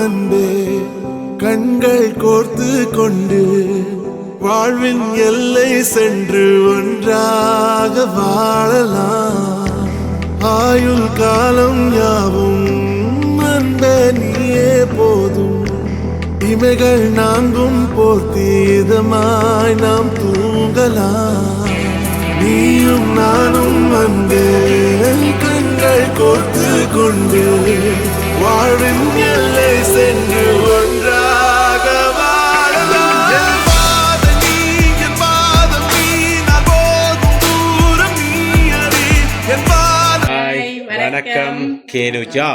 அன்பே கண்கள் கோர்த்து கொண்டு வாழ்வின் எல்லை சென்று ஒன்றாக வாழலாம். ஆயுள் காலம் யாவும் அன்பே நீயே போதும். இமைகள் நான்கும் போர்த்தீதமாய் நாம் தூங்கலாம். நீயும் நானும் அன்பே கண்கள் கோர்த்து கொண்டு வாழ்வின் எல்லை சென்று ஒன்றாக வாழலாம். என் பாதம் நீ, என் பாதம் நீ, நான் போகும் தூரம் நீ அறி. என் பாதம். ஹாய், வணக்கம். கேனுஜா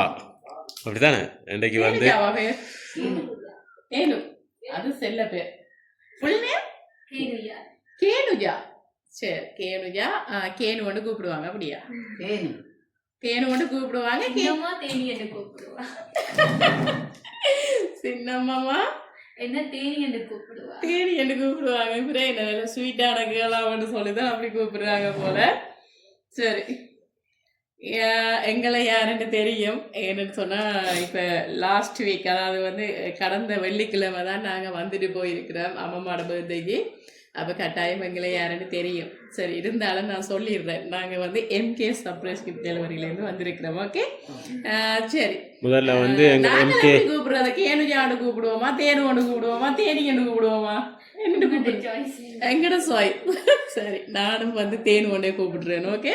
அப்படித்தானே இன்றைக்கு வந்து கேனு, அது செல்ல பேர். Full name Kenuja. சரி, கேனுஜா. கேனு கொண்டு கூப்பிடுவாங்க. அப்படியா? தேனு கொண்டு கூப்பிடுவாங்க. தேனி என்று கூப்பிடுவா. சின்னம்மாமா என்ன தேனி என்று கூப்பிடுவா. தேனி என்று கூப்பிடுவாங்க. இப்படி என்ன ஸ்வீட்டான கேளாமன்னு சொல்லிதான் அப்படி கூப்பிடுறாங்க போல. சரி, எங்களை யாருன்னு தெரியும். என்னன்னு சொன்னால், இப்போ லாஸ்ட் வீக், அதாவது வந்து கடந்த வெள்ளிக்கிழமை தான் நாங்கள் வந்துட்டு போயிருக்கிறோம் அம்மம்மாவோட பர்த்டேக்கு. அப்போ கட்டாயம் எங்களை யாருன்னு தெரியும். சரி, இருந்தாலும் நான் சொல்லிடுறேன், நாங்கள் வந்து எம்கே சர்ப்ரைஸ் கிஃப்ட் டெலிவரியிலேருந்து வந்திருக்கிறோம். ஓகே, சரி. முதல்ல வந்து நாங்கள் கூப்பிடுறத கேனுஜான்னு கூப்பிடுவோமா, தேனு ஒன்று கூப்பிடுவோமா, தேனின்னு கூப்பிடுவோமா, என்ன கூப்பிடு எங்கட சாய். சரி, நானும் வந்து தேனு ஒன்றே கூப்பிடுறேன். ஓகே,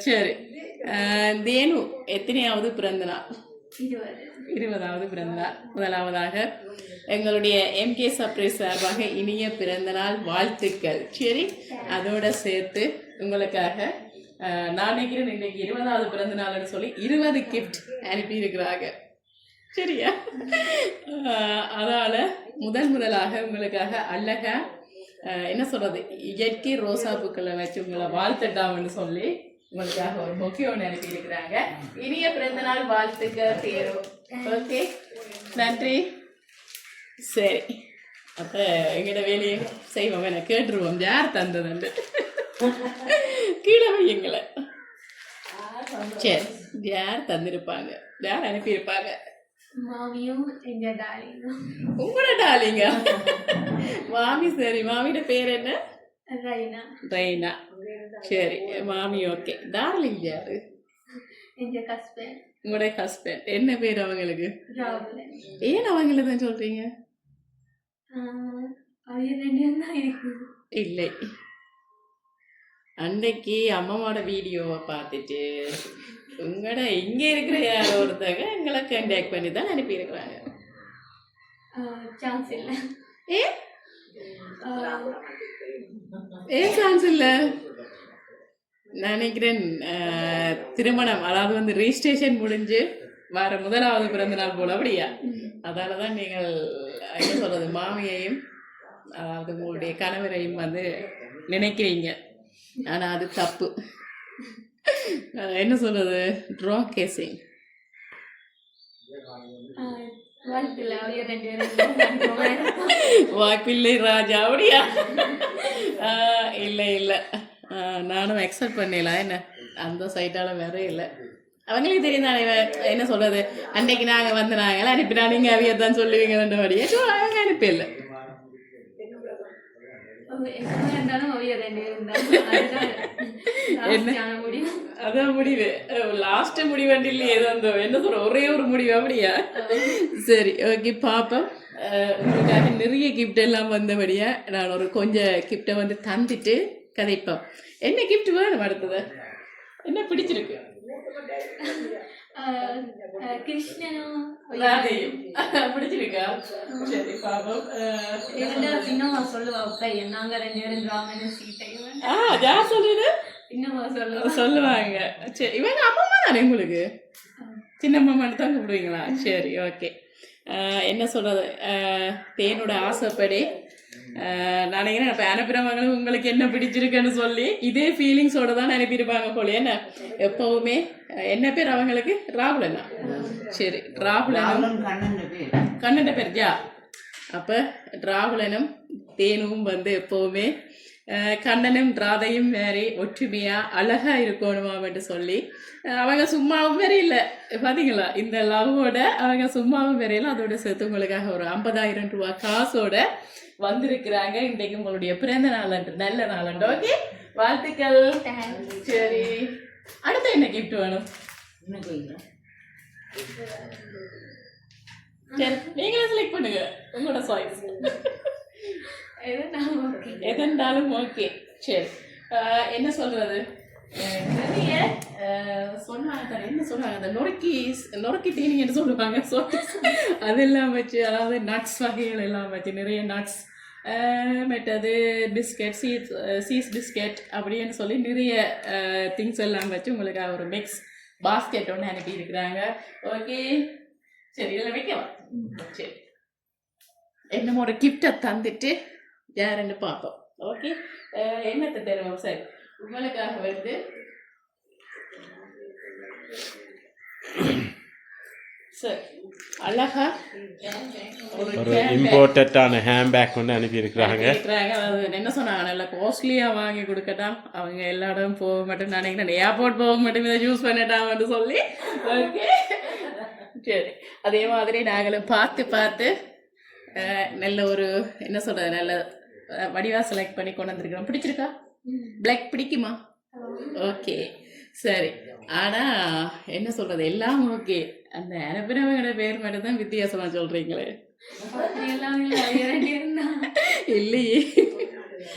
சரி. தேனு எத்தனையாவது பிறந்த நாள்? 20வது பிறந்த நாள். முதலாவதாக எங்களுடைய எம்கே சர்ப்ரைஸ் சார்பாக இனிய பிறந்த நாள் வாழ்த்துக்கள். சரி, அதோட சேர்த்து உங்களுக்காக நான் நினைக்கிறேன் இன்னைக்கு 20வது பிறந்த நாள்னு சொல்லி 20 கிஃப்ட் அனுப்பியிருக்கிறாங்க. சரியா? அதனால முதலாக உங்களுக்காக அழகா என்ன சொல்றது, இயற்கை ரோசா பூக்களை வச்சு உங்களை வாழ்த்துட்டாமன்னு சொல்லி உங்களுக்காக ஒரு பொக்கே ஒன்று அனுப்பி இருக்கிறாங்க. இனிய பிறந்த நாள் வாழ்த்துக்கள் தேரும். ஓகே, நன்றி. சரி, அப்போ எங்களோட வேலையை செய்வோம். என்ன கேட்டுருவோம், யார் தந்ததுண்டு கீழே வையுங்களை. சரி, யார் தந்திருப்பாங்க, யார் அனுப்பியிருப்பாங்க? மாமியும் எங்க டாலிங்கும். உங்களோட டாலிங்க மாமி. சரி, மாமியோட பேர் என்ன? ரைனா. ரைனா. சரி, மாமி. ஓகே, டார்லிங் யாரு? எங்க ஹஸ்பண்ட். உங்களுடைய ஹஸ்பண்ட் என்ன பேர் அவங்களுக்கு? ராகுல். ஏன் அவங்கள தான் சொல்றீங்க? இல்லை, அன்னைக்கு அம்மாவோட வீடியோவை பார்த்துட்டு உங்களோட இங்க இருக்கிற யாரோ ஒருத்தங்க எங்களை கான்டாக்ட் பண்ணி தான் அனுப்பியிருக்கிறாங்க. சான்ஸ் இல்லை. ஏன் சான்ஸ் இல்லை? நான் நினைக்கிறேன் திருமணம், அதாவது வந்து ரிஜிஸ்ட்ரேஷன் முடிஞ்சு வர முதலாவது பிறந்த நாள் போல. அப்படியா? அதால தான் நீங்கள் என்ன சொல்றது, மாமியையும் அதாவது உங்களுடைய கணவரையும் வந்து நினைக்கிறீங்க. ஆனால் அது தப்பு. என்ன சொல்றது, ட்ராங் கேசிங். வாய்ப்பில்லை ராஜா. அப்படியா? இல்லை இல்லை, நானும் அக்செப்ட் பண்ணிடலாம். என்ன அந்த சைட்டால வேற இல்லை. அவங்களுக்கு தெரியும் தானே என்ன சொல்றது, அன்னைக்கு நாங்கள் வந்து நாங்கள் அனுப்பினா நீங்கள் அவியத்தான் சொல்லுவீங்க வழியே. ஸோ அவங்க அனுப்பிடல. அதான் முடிவு, லாஸ்ட் முடிவண்டி இல்லையே ஏதோ என்ன சொல்ற, ஒரே ஒரு முடிவு. அப்படியா? சரி, ஓகே, பாப்போம். உங்களுக்காக நிறைய கிஃப்ட் எல்லாம் வந்தபடியா நான் ஒரு கொஞ்சம் கிஃப்டை வந்து தந்துட்டு கதைப்போம். என்ன கிஃப்ட் வேணும் அடுத்தது? என்ன பிடிச்சிருக்கு? கிருஷ்ணனும் பிடிச்சிருக்கா? சரி, பாப்போம். இன்னும் சொல்லுவா பையன், நாங்க 2 பேரும் ராமன் சீட்டையும். யார் சொல்றது? இன்னும் சொல்லுவாங்க. சரி, இவங்க அம்மா தானே உங்களுக்கு? சின்னம்மா மட்டும் தான் கூப்பிடுவீங்களா? சரி, ஓகே. என்ன சொல்றது, தேனோட ஆசைப்படி நான் நினைக்கிறேன் இப்போ அனுப்புகிறவங்களும் உங்களுக்கு என்ன பிடிச்சிருக்குன்னு சொல்லி இதே ஃபீலிங்ஸோடு தான் அனுப்பியிருப்பாங்க போல. என்ன எப்போவுமே என்ன பேர் அவங்களுக்கு? ராகுலண்ணா. சரி, ராகுலனும் கண்ணன் பேர் ஜா. அப்போ ராகுலனும் தேனும் வந்து எப்போவுமே கண்ணனும் ராதையும் வேறே ஒற்றுமையா அழகா இருக்கணுமாம் என்று சொல்லி அவங்க சும்மாவும் வேற இல்லை பார்த்தீங்களா இந்த லவ்வோட அவங்க சும்மாவும் வேறையில அதோட சேர்த்து உங்களுக்காக ஒரு 50,000 ரூபாய் காசோட வந்திருக்கிறாங்க. இன்றைக்கு உங்களுடைய பிறந்த நாள் அன்று நல்ல நாள் அன்று. ஓகே, வாழ்த்துக்கள். சரி, அடுத்து என்ன கிஃப்ட் வேணும்? சரி, நீங்களே செலக்ட் பண்ணுங்க, உங்களோட சாய்ஸ். எதென்றாலும் ஓகே. சரி, என்ன சொல்றது, நிறைய சொன்னாங்க, என்ன சொன்னாங்க, அந்த நொறுக்கி தீனிங்கன்னு சொல்லுவாங்க, அதெல்லாம் வச்சு, அதாவது நட்ஸ் வகைகள் எல்லாம் வச்சு நிறைய நட்ஸ், மற்றது பிஸ்கெட், சீஸ் பிஸ்கெட் அப்படின்னு சொல்லி நிறைய திங்ஸ் எல்லாம் வச்சு உங்களுக்கு ஒரு மிக்ஸ் பாஸ்கெட் ஒன்று அனுப்பி இருக்கிறாங்க. ஓகே, சரி, இதில் வைக்கலாம். சரி, என்னமோ ஒரு கிஃப்டை தந்துட்டு யாருன்னு பார்ப்போம். ஓகே, என்னத்தை தருவோம்? சரி, உங்களுக்காக வந்து சரி அழகா ஒரு இம்போர்ட்டடான ஹேண்ட்பேக் ஒன்று அனுப்பியிருக்கிறாங்க. அதாவது என்ன சொன்னாங்க, நல்லா காஸ்ட்லியாக வாங்கி கொடுக்கட்டாம், அவங்க எல்லா இடம் போக மாட்டேன் நினைக்கிறேன், ஏர்போர்ட் போக மட்டும் இதை யூஸ் பண்ணிட்டாங்கன்னு சொல்லி. ஓகே, சரி, அதே மாதிரி நாங்களும் பார்த்து நல்ல ஒரு என்ன சொல்கிறது, நல்ல வடிவாக செலக்ட் பண்ணி கொண்டு வந்திருக்கிறோம். பிடிச்சிருக்கா? பிளாக் பிடிக்குமா? ஓகே, சரி. ஆனால் என்ன சொல்கிறது, எல்லாம் ஓகே, அந்த அனுப்பினவங்களோட பேர் மட்டும் தான் வித்தியாசமாக சொல்கிறீங்களே. இல்லையே,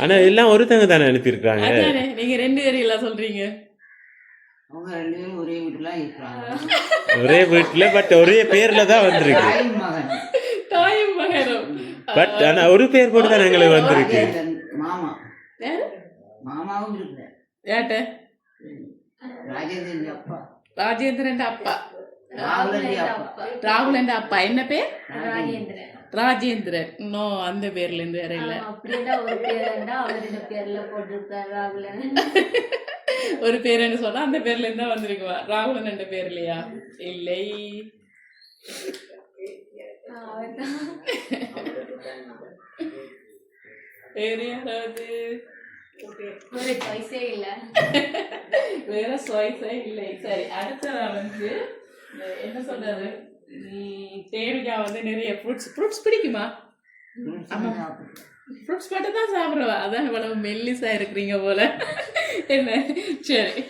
ஆனால் எல்லாம் ஒருத்தங்க தானே அனுப்பியிருக்காங்க. அதானே, நீங்கள் 2 பேரும் எல்லாம் சொல்கிறீங்க. ஒரே வீட்டுல பட் ஒரே பேர்ல தான் வந்திருக்கு. தாயும் மகனும். பட் ஆனா ஒரு பேர் போட்டு தான் எங்களுக்கு வந்திருக்கு. யாட்ட? ராஜேந்திரன் அப்பா, ராகுலன் அப்பா. என்ன பேர்? ராஜேந்திரன். நோ, அந்த பேர்ல இருந்து வேற இல்ல. ஒரு பேருன்னு சொன்னா அந்த பேர்ல இருந்தா வந்திருக்குவா. ராகுலன் என்ற பேர் இல்லையா? இல்லை. வேற யாராவது? வேற சாய்ஸே இல்லை. சரி, அடுத்ததா வந்து என்ன சொல்றது, தேவையா வந்து நிறைய ஃப்ரூட்ஸ் பிடிக்குமா? ஆமா, ஃப்ரூட்ஸ் மட்டும் தான் சாப்பிடுவா, அதான் இவ்வளவு மெல்லிசா இருக்கிறீங்க போல. என்ன, சரி,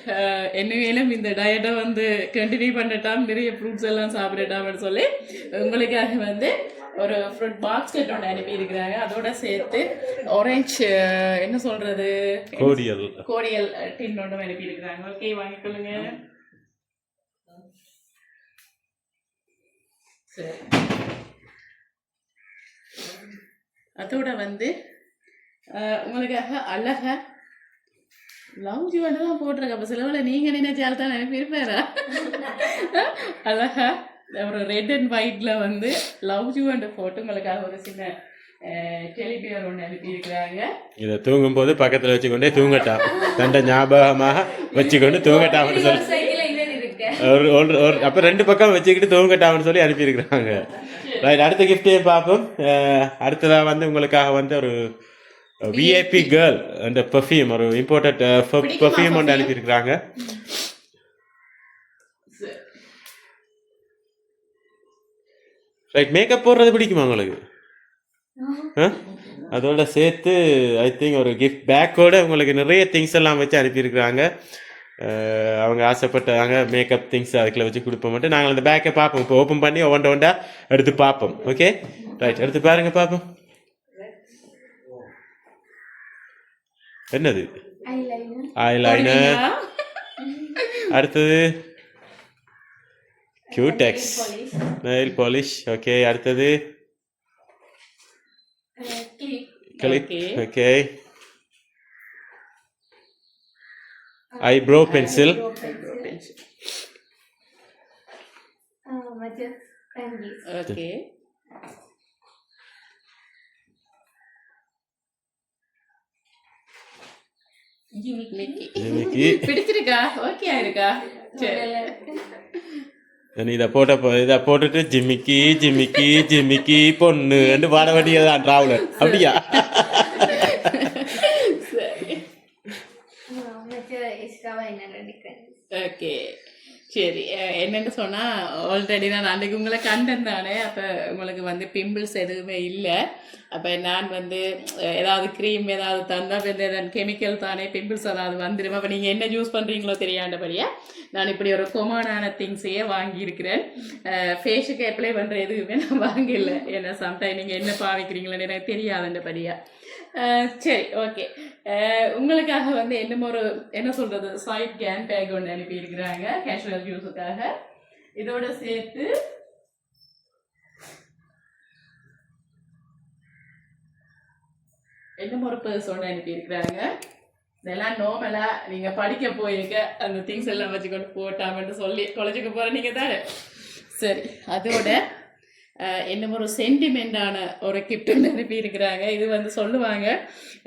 என்னவேலும் இந்த டயட்டை வந்து கண்டினியூ பண்ணட்டாம், நிறைய ஃப்ரூட்ஸ் எல்லாம் சாப்பிடட்டாம்னு சொல்லி உங்களுக்காக வந்து ஒரு ஃப்ரூட் பாஸ்கெட் ஒன்று அனுப்பி இருக்கிறாங்க. அதோட சேர்த்து ஆரஞ்சு என்ன சொல்றது, கோடியல் டின் ஒன்று அனுப்பி இருக்கிறாங்க. ஓகே, வாங்கிக்கொள்ளுங்க. சரி, அதோட வந்து உங்களுக்காக அழகா லவ் ஜுவெல்லாம் போட்டிருக்க. அப்போ சிலவில் நீங்கள் நினைச்சால் தான் அனுப்பியிருப்பாரா? அழகா ஒரு ரெட் அண்ட் ஒயிட்ல வந்து லவ் ஜுவெண்ட் போட்டு உங்களுக்காக ஒரு சின்ன டெலிபியர் ஒன்று அனுப்பியிருக்கிறாங்க. இதை தூங்கும் போது பக்கத்தில் வச்சுக்கொண்டே தூங்கட்டான், தண்டை ஞாபகமாக வச்சுக்கொண்டு தூங்கட்டாம்னு சொல்லி அப்போ 2 பக்கம் வச்சுக்கிட்டு தூங்கட்டாம்னு சொல்லி அனுப்பியிருக்கிறாங்க. ரைட், அடுத்த கிஃப்டே பார்ப்போம். அடுத்ததாக வந்து உங்களுக்காக வந்து ஒரு விஐபி கேர்ள் அந்த பெர்ஃப்யூம், ஒரு இம்போர்ட்டட் பெர்ஃப்யூம் ஒன்று அனுப்பியிருக்கிறாங்க. ரைட், மேக்கப் போடுறது பிடிக்குமா உங்களுக்கு? அதோட சேர்த்து ஐ திங்க் ஒரு கிஃப்ட் பேக்கோட உங்களுக்கு நிறைய திங்ஸ் எல்லாம் வச்சு அனுப்பியிருக்கிறாங்க. அவங்க ஆசைப்பட்டாங்க மேக்கப் திங்ஸ் அதுக்குள்ள வச்சு கொடுப்போம் மட்டும். நாங்கள் அந்த பேக்கை பார்ப்போம், இப்போ ஓப்பன் பண்ணி ஒவ்வொன்றா எடுத்து பார்ப்போம். ஓகே, ரைட், எடுத்து பாருங்க பார்ப்போம். என்னது? ஐலைனர். அடுத்தது கியூடெக்ஸ் நெயில் பாலிஷ். ஓகே, அடுத்தது clip. Okay, eyebrow pencil. Okay, ஜிமிக்கி. பிடிச்சிருக்கா? ஓகே ஆயிருக்கா? இதை போட்டுட்டு ஜிமிக்கி ஜிமிக்கி ஜிமிக்கி பொண்ணு ரெண்டு பாட வேண்டியதான் டிராவலர். அப்படியா? சரி, நினைக்கிறேன். ஓகே சரி என்னென்னு சொன்னால் ஆல்ரெடி நான் அன்றைக்கு உங்களை கண்டேன் தானே. அப்போ உங்களுக்கு வந்து பிம்பிள்ஸ் எதுவுமே இல்லை. அப்போ நான் வந்து ஏதாவது க்ரீம் ஏதாவது தந்தால் வந்து கெமிக்கல் தானே பிம்பிள்ஸ் ஏதாவது வந்துடும். அப்போ நீங்கள் என்ன யூஸ் பண்ணுறீங்களோ தெரியாண்டபடியாக நான் இப்படி ஒரு கொமானான திங்ஸையே வாங்கியிருக்கிறேன். ஃபேஸுக்கு அப்ளை பண்ணுற எதுவுமே நான் வாங்கல. ஏன்னா சம்டைம் நீங்கள் என்ன பாவிக்கிறீங்களோன்னு எனக்கு தெரியாதுன்றபடியாக. சரி ஓகே உங்களுக்காக வந்து என்ன சொல்கிறது சைட் கேன் பேக் ஒன்று அனுப்பியிருக்கிறாங்க கேஷுவல் யூஸுக்காக. இதோட சேர்த்து ஒரு பர்ஸ் ஒன்று அனுப்பியிருக்கிறாங்க. இதெல்லாம் நார்மலாக நீங்கள் படிக்க போயிருக்க அந்த திங்ஸ் எல்லாம் வச்சுக்கொண்டு போட்டாமன்னு சொல்லி தொலைச்சிக்க போகிற நீங்கள் தானே. சரி அதோட ஒரு சென்டிமெண்டான ஒரு கிஃப்ட் அனுப்பி இருக்கிறாங்க. இது வந்து சொல்லுவாங்க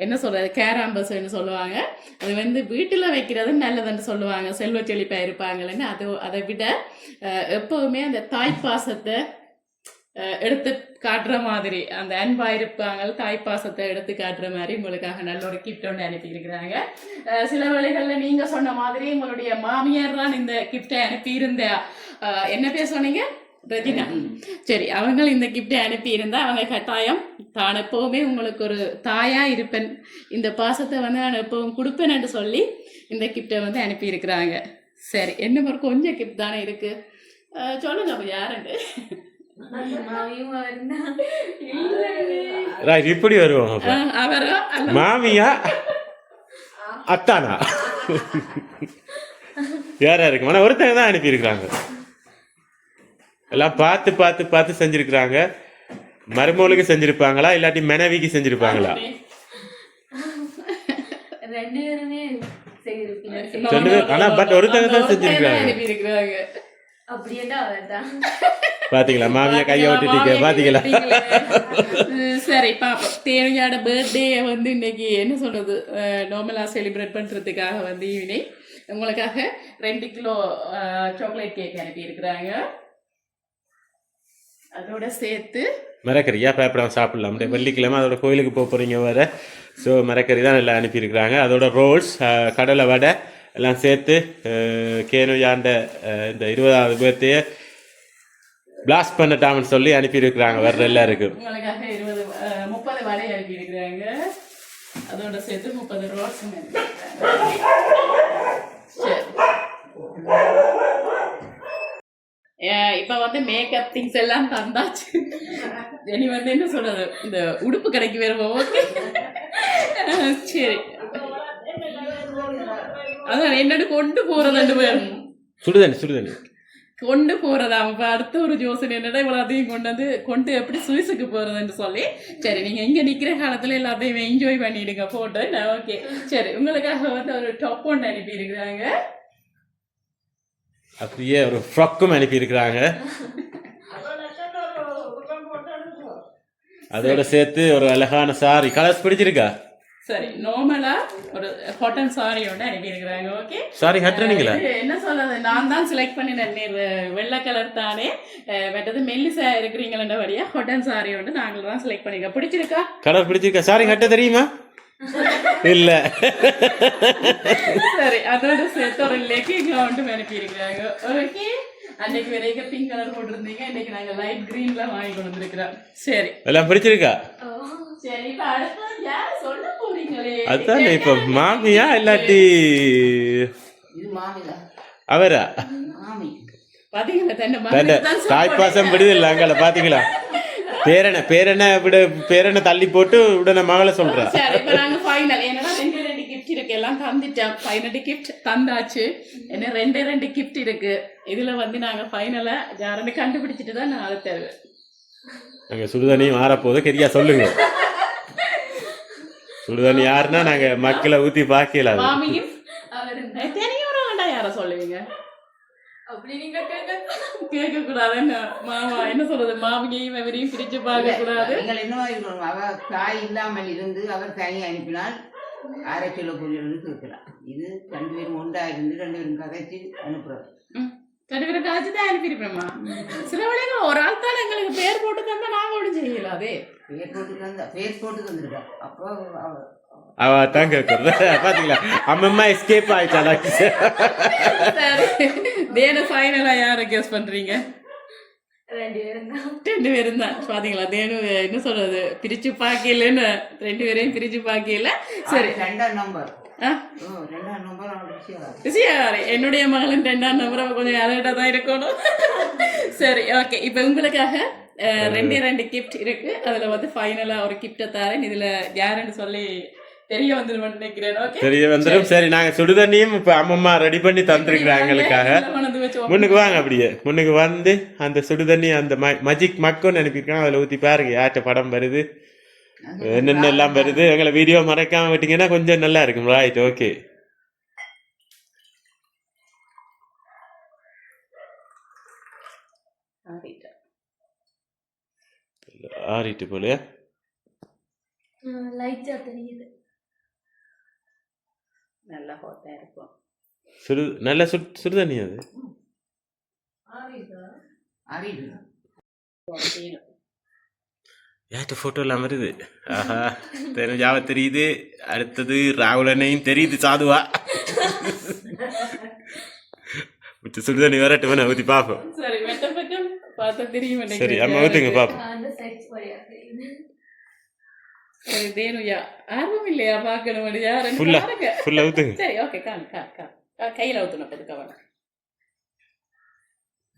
என்ன சொல்கிறது கேராம்பஸ்ன்னு சொல்லுவாங்க. அது வந்து வீட்டில் வைக்கிறது நல்லதுன்னு சொல்லுவாங்க, செல்வ செழிப்பாக இருப்பாங்கன்னு. அதை விட எப்போவுமே அந்த தாய்ப்பாசத்தை எடுத்து காட்டுற மாதிரி அந்த அன்பா இருப்பாங்க, தாய்ப்பாசத்தை எடுத்து காட்டுற மாதிரி உங்களுக்காக நல்ல ஒரு கிஃப்ட் ஒன்று அனுப்பியிருக்கிறாங்க. சில வேளைகளில் நீங்கள் சொன்ன மாதிரி உங்களுடைய மாமியார் தான் இந்த கிஃப்டை அனுப்பியிருந்த என்ன பேர் சொன்னீங்க ரஜினா. சரி அவங்க இந்த கிஃப்டை அனுப்பியிருந்தா அவங்க கட்டாயம் தான் எப்போவுமே உங்களுக்கு ஒரு தாயாக இருப்பேன், இந்த பாசத்தை வந்து நான் எப்பவும் கொடுப்பேன்னு சொல்லி இந்த கிஃப்டை வந்து அனுப்பியிருக்கிறாங்க. சரி என்ன மாதிரி கொஞ்சம் கிஃப்ட் தானே இருக்குது சொல்லுங்க அப்போ யாருண்டு இப்படி வருவோம் அவரா மாமியா அத்தானா யாரா இருக்கு ஆனால் ஒருத்தங்க தான் அனுப்பியிருக்கிறாங்க. எல்லாம் பார்த்து பார்த்து பார்த்து செஞ்சிருக்கிறாங்க. மருமகளுக்கு செஞ்சிருப்பாங்களா இல்லாட்டி மனைவிக்கு செஞ்சிருப்பாங்களா? ஆனா பட் ஒருத்தங்க தான் செஞ்சிருக்காங்க. பாத்தீங்களா மாமியா கையை விட்டுட்டீங்க பாத்தீங்களா. சரி பாப்போம். தேவையான பர்த்டே வந்து இன்னைக்கு என்ன சொல்றது நார்மலா செலிப்ரேட் பண்றதுக்காக வந்து ஈவினிங் உங்களுக்காக 2 கிலோ சாக்லேட் கேக் அனுப்பி இருக்கிறாங்க. அதோட சேர்த்து மரக்கறியா பேப்பரம் சாப்பிடலாம். வெள்ளிக்கிழமை அதோட கோயிலுக்கு போகிறீங்க வேறு. ஸோ மரக்கறி தான் எல்லாம் அனுப்பியிருக்கிறாங்க. அதோட ரோல்ஸ் கடலை வடை எல்லாம் சேர்த்து கேனுயாண்ட இந்த 20வது பர்த்டே பிளாஸ்ட் பண்ணட்டாமன்னு சொல்லி அனுப்பியிருக்கிறாங்க வேறு எல்லாருக்கும். உங்களுக்காக 30 வடை அனுப்பியிருக்கிறாங்க. அதோட சேர்த்து 30 ரோல்ஸ் இப்போ வந்து மேக்கப் திங்ஸ் எல்லாம் தந்தாச்சு. இனி வந்து என்ன சொல்றது இந்த உடுப்பு கடைக்கு வருவோம். ஓகே சரி அதான் என்னோட கொண்டு போறது சுடுதண்ணி கொண்டு போறதா. இப்போ அடுத்த ஒரு யோசனை என்னடா இவ்வளோத்தையும் கொண்டு எப்படி சுவிஸுக்கு போறதுன்னு சொல்லி சரி நீங்க இங்க நிக்கிற காலத்துல எல்லாத்தையும் என்ஜாய் பண்ணிடுங்க போட்டோ. ஓகே சரி உங்களுக்காக வந்து ஒரு டாப் ஒன்று அனுப்பி இருக்கிறாங்க. அப்படியே ஒரு ஃப்ராக்கும் அனுப்பியிருக்கிறாங்க. அதோட சேர்த்து ஒரு அழகான சாரி கலர்ஸ் பிடிச்சிருக்கா. சரி நார்மலா ஒரு காட்டன் சாரியோட அனுப்பியிருக்கிறாங்க. ஓகே சாரி கட்டுறீங்களா என்ன சொல்றது நான் தான் செலக்ட் பண்ணினேன். வெள்ளை கலர் தானே மற்றது மெல்லிசா இருக்கிறீங்களா வழியா காட்டன் சாரியோட நாங்கள் தான் செலக்ட் பண்ணிருக்கோம். பிடிச்சிருக்கா கலர் பிடிச்சிருக்கா? சாரி கட்ட தெரியுமா? இல்ல சரி அதோட சேர்த்து ஒரு லெக்கிங் வந்து அனுப்பியிருக்கிறாங்க. ஓகே அன்னைக்கு வரைக்கும் பிங்க் கலர் போட்டிருந்தீங்க, இன்னைக்கு நாங்க லைட் கிரீன்ல வாங்கி கொண்டு வந்திருக்கிறோம். சரி எல்லாம் பிடிச்சிருக்கா? சரி இப்ப அடுத்து யார் சொல்ல போறீங்களே? அதான் இப்ப மாமியா இல்லாட்டி அவரா? பாத்தீங்களா தன்னை தாய்ப்பாசம் விடுதில்ல அங்கே பாத்தீங்களா? பேரனை தள்ளி போட்டு உடனே மகளை சொல்றா. சரி இப்ப நாங்க ஃபைனல் என்னன்னா 2 கிஃப்ட் இருக்கு எல்லாம் தந்துட்டோம். Final gift தந்தாச்சு. என்ன 2 கிஃப்ட் இருக்கு. இதுல வந்து நாங்க ஃபைனலா யாருன்னு கண்டுபிடிச்சிட்டு தான் நான் அதை தருவேன். நாங்க சுடுதண்ணியும் மாறப்போது கெரியா சொல்லுங்க. சுடுதண்ணி யாருன்னா நாங்க மக்களை ஊத்தி பாக்கல. மாமியும் தெரியும் யார சொல்லுவீங்க அப்படி நீங்க கேட்க கூடாது. மாமா என்ன சொல்றது மாமியையும் அவரையும் பிரிச்சு பார்க்க கூடாது. நீங்கள் என்னவா இருக்கணும், அவர் தாய் இல்லாமல் இருந்து அவர் தாயை அனுப்பினால் 1/2 கிலோ பொரியல் கேட்கலாம். இது 2 பேரும் ஒன்றா இருந்து 2 பேரும் கதைச்சு அனுப்புறோம். 2 பேரும் கதைச்சு தான் அனுப்பியிருப்பேம்மா. சில வேளைகள் ஒரு ஆள் தான் எங்களுக்கு பேர் போட்டு தந்தா நாங்க ஒன்றும் செய்யலாம். வராதே. பேர் போட்டு வந்திருக்கா. அப்போ அவ தான் கேட்கறது பாத்தீங்களா அம்மம்மா எஸ்கேப் ஆயிட்டாளா தேனு ஃபைனலா யாரை கெஸ் பண்றீங்க? 2 பேரும் தான். 2 பேரும் தான். பாத்தீங்களா தேனு என்ன சொல்றது பிரிச்சு பாக்கலன்னு 2 பேரையும் பிரிச்சு பாக்கல. சரி 2ஆம் நம்பர். ஆ 2ஆம் நம்பர் ரிஷியாரு என்னுடைய மகளும் 2ஆம் நம்பர் கொஞ்சம் அலர்ட்டா தான் இருக்கணும். சரி ஓகே, இப்போ உங்களுக்காக 2 கிஃப்ட் இருக்கு. அதுல வந்து ஃபைனலா ஒரு கிஃப்டை தரேன். இதுல யாருன்னு சொல்லி தெரிய வந்துடும் நினைக்கிறேன். ஓகே தெரிய வந்துடும். சரி நாங்க சுடுதண்ணியும் இப்ப அம்மம்மா ரெடி பண்ணி தந்துருக்குறோம் எங்களுக்காக. முன்னுக்கு வாங்க, அப்படியே முன்னுக்கு வந்து அந்த சுடுதண்ணி அந்த மஜிக் மக்குன்னு அனுப்பியிருக்காங்க, அதில் ஊற்றி பாருங்க யார்கிட்ட படம் வருது என்னென்ன எல்லாம் வருது. எங்களை வீடியோ மறைக்காம விட்டீங்கன்னா கொஞ்சம் நல்லா இருக்கும். Right okay. ஆறிட்டு போல லைட்டா தெரியுது. நல்லா ஹாட்டா இருக்கும். நல்ல சுடுதண்ணி அது. யார்கிட்ட ஃபோட்டோ எல்லாம் வருது. ஆஹா தெரிஞ்சாவ தெரியுது. அடுத்தது ராகுலனையும் தெரியுது சாதுவா. சுடுதண்ணி வரட்டு வேணா ஊற்றி பார்ப்போம். சரி வெட்ட பக்கம் பார்த்தா தெரியும். சரி அம்மா ஊற்றுங்க பார்ப்போம். அந்த சைஸ் வரையா தெரியுது. சரி தேனுயா ஆர்வம் இல்லையா பார்க்கணும் ஃபுல்லா ஊற்றுங்க. சரி ஓகே கையில் ஊற்றணும். அதுக்கு அவனை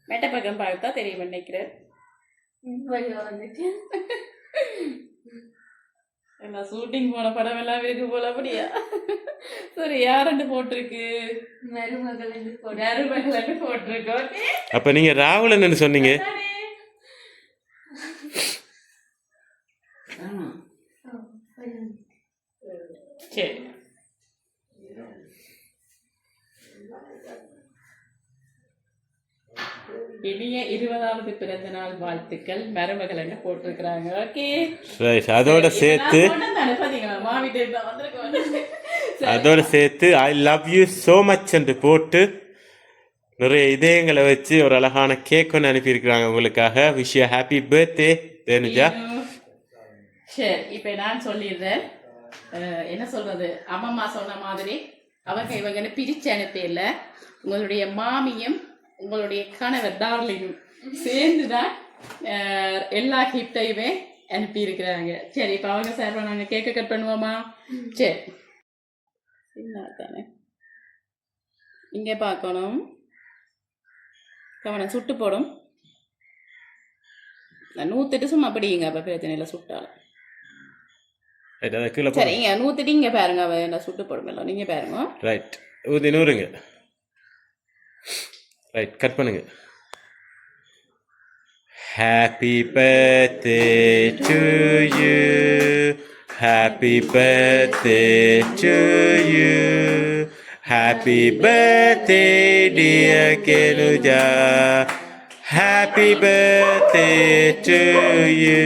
மெட்ட பக்கம் பார்த்தா தெரியும் நினைக்கிறேன். வழியா வந்துட்டு எல்லாம் ஷூட்டிங் போன படம் எல்லாம் இருக்கு போல. அப்படியா? சரி யாருன்னு போட்டிருக்கு? மருமகள் போட்டிருக்கு. ஓகே அப்ப நீங்க ராகுலன்னு சொன்னீங்க. சரி இனிய 20வது பிறந்த நாள் வாழ்த்துக்கள் மருமகள் என்ன போட்டிருக்கிறாங்க. ஓகே அதோட சேர்த்து I love you so much என்று போட்டு நிறைய இதயங்களை வச்சு ஒரு அழகான கேக் ஒன்று அனுப்பியிருக்கிறாங்க உங்களுக்காக. Wish you happy birthday Thenuja. சரி இப்போ நான் சொல்லிடுறேன். என்ன சொல்றது, அம்மம்மா சொன்ன மாதிரி அவங்க இவங்கன்னு பிரிச்சு அனுப்பியில உங்களுடைய மாமியும் உங்களுடைய கணவர் டார்லிங்கும் சேர்ந்துதான் எல்லா கிஃப்டையுமே அனுப்பி இருக்கிறாங்க. சரி இப்போ அவங்க சார் நாங்கள் கேக்க கட் பண்ணுவோமா? சரி என்ன தானே இங்கே பார்க்கணும். கவனம் சுட்டு போடும். நான் 108 சும்மா படிங்க. அப்போ பிரச்சனையில் சுட்டாலும் சரி இங்க 108 இங்கே பாருங்க. அவ என்ன சுட்டு போடும் நீங்க பாருங்க. ரைட் ஊதி 100ங்க. ரைட் கட் பண்ணுங்க. Happy birthday to you, happy birthday to you, happy birthday dear Kenuja, happy birthday to you.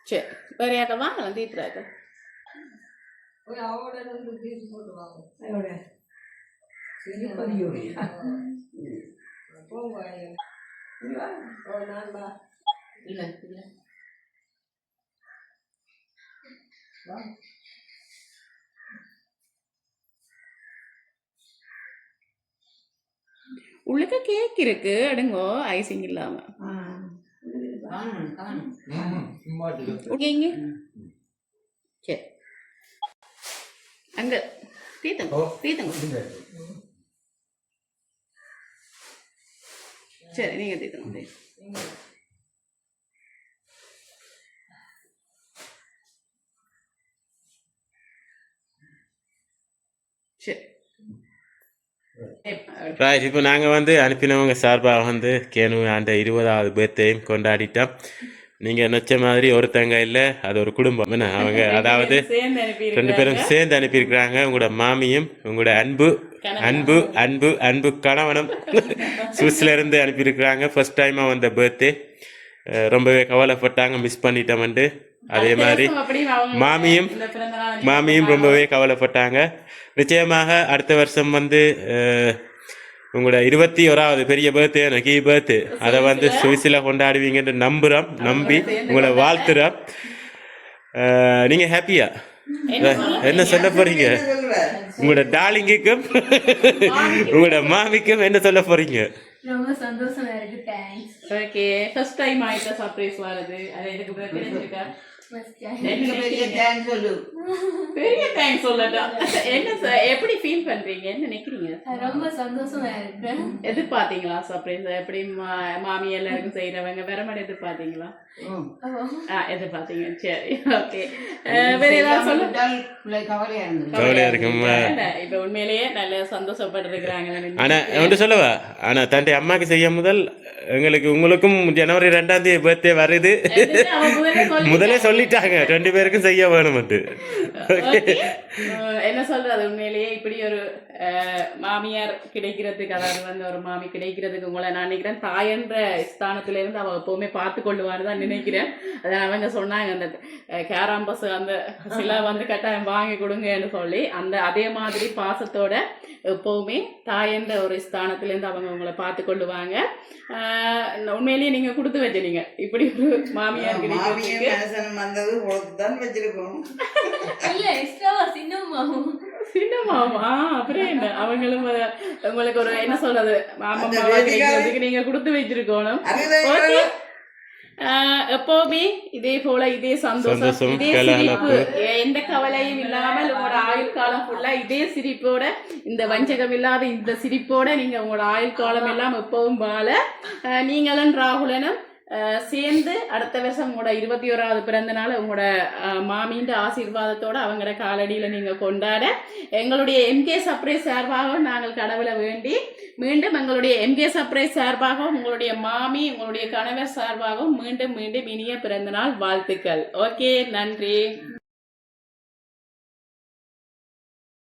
சரி வேறையாக வாங்கலாம் தீர்த்துறாங்க. உள்ளுக்க கேக் இருக்கு அடுங்கோ, ஐசிங் இல்லாம. சரி அங்க தீத்துங்க. சரி நீங்க தீத்துங்க. சரி ரைட் இப்போ நாங்கள் வந்து அனுப்பினவங்க சார்பாக வந்து கேனு அந்த 20வது பர்த்டேயும் கொண்டாடிட்டோம். நீங்கள் நினச்ச மாதிரி ஒருத்தங்க இல்லை, அது ஒரு குடும்பம் என்ன அவங்க, அதாவது 2 பேரும் சேர்ந்து அனுப்பியிருக்கிறாங்க. உங்களோட மாமியும் உங்களோட அன்பு அன்பு அன்பு அன்பு கணவனும் சுவிஸ்லேருந்து அனுப்பியிருக்கிறாங்க. ஃபர்ஸ்ட் டைமாக வந்த பர்த்டே ரொம்பவே கவலைப்பட்டாங்க, மிஸ் பண்ணிட்டோம்ட்டு. அதே மாதிரி மாமியும் மாமியும் ரொம்பவே கவலைப்பட்டாங்க. நிச்சயமாக அடுத்த வருஷம் வந்து உங்களோட 21வது பெரிய பர்த்டே கீ பர்த்டே அதை வந்து சுவிஸில் கொண்டாடுவீங்கன்னு நம்பி உங்களை வாழ்த்துறோம். நீங்கள் ஹாப்பியா என்ன சொல்ல போறீங்க? உங்களோட டார்லிங்குக்கும் உங்களோட மாமிக்கும் என்ன சொல்ல போறீங்க? ரொம்ப சந்தோஷமா இருக்கு. தேங்க்ஸ். ஓகே, ஃபர்ஸ்ட் டைம் ஆயிட்ட சர்ப்ரைஸ் வருது. அது எனக்கு தெரிஞ்சிருக்கா? பெரிய தேங்க்ஸ் சொல்லட்டா. என்ன எப்படி ஃபீல் பண்றீங்க? என்ன நினைக்கிறீங்க? ரொம்ப சந்தோஷமா இருக்கு. எதிர்பார்த்தீங்களா சர்ப்ரைஸ்? எப்படி மாமி எல்லாருக்கும் செய்யறவங்க வேற மாதிரி எதிர்பார்த்தீங்களா? எதிர்பார்த்தீங்க. சரி, ஓகே. வேற ஏதாவது சொல்ல? கவலையா இருக்கும். இப்ப உண்மையிலேயே நல்ல சந்தோஷப்பட்டிருக்கிறாங்க. ஆனா ஒன்று சொல்லவா, ஆனா தன்னுடைய அம்மாக்கு செய்ய முதல் உங்களுக்கும் ஜனவரி 2ஆம் தேதி பர்த்டே வருது. முதலே சொல்லிட்டாங்க 2 பேருக்கும் செய்ய வேணும். என்ன சொல்றது, உண்மையிலேயே இப்படி ஒரு மாமியார் கிடைக்கிறதுக்கு, அதாவது வந்து ஒரு மாமி கிடைக்கிறதுக்கு உங்களை நான் நினைக்கிறேன் தாயன்ற ஸ்தானத்துல இருந்து அவ எப்பவுமே பார்த்து கொள்ளுவான்னு தான் நினைக்கிறேன். அதை அவங்க சொன்னாங்க, அந்த கேராம்பஸ் அந்த சில வந்து கட்டாயம் வாங்கி கொடுங்கன்னு சொல்லி அதே மாதிரி பாசத்தோட எப்பவுமே தாயன்ற ஒரு ஸ்தானத்துல இருந்து அவங்க உங்களை பார்த்து கொள்ளுவாங்க. உண்மையிலேயே நீங்க கொடுத்து வச்சிருங்க இப்படி ஒரு மாமியார் கிடைக்கிறதுக்கு. சின்னமாமா அப்புறம் என்ன, அவங்களும் உங்களுக்கு ஒரு என்ன சொல்றது மாமா கிடைக்கிறதுக்கு நீங்க கொடுத்து வச்சிருக்கணும். எப்பவுமே இதே போல இதே சந்தோஷம், இதே சிரிப்பு, எந்த கவலையும் இல்லாமல் உங்களோட ஆயுள் காலம் ஃபுல்லா இதே சிரிப்போட, இந்த வஞ்சகம் இல்லாத இந்த சிரிப்போட நீங்க உங்களோட ஆயுள் காலம் எல்லாம் எப்பவும் வாழ நீங்களும் ராகுலனும் சேர்ந்து அடுத்த வருஷம் உங்களோட 21வது பிறந்த நாள் உங்களோட மாமியின் ஆசீர்வாதத்தோட அவங்களோட காலடியில நீங்க கொண்டாட எங்களுடைய MK சர்ப்ரைஸ் சார்பாகவும் நாங்கள் கடவுளை வேண்டி மீண்டும் எங்களுடைய MK சர்ப்ரைஸ் சார்பாகவும் உங்களுடைய மாமி உங்களுடைய கணவர் சார்பாகவும் மீண்டும் இனிய பிறந்த நாள் வாழ்த்துக்கள். ஓகே, நன்றி.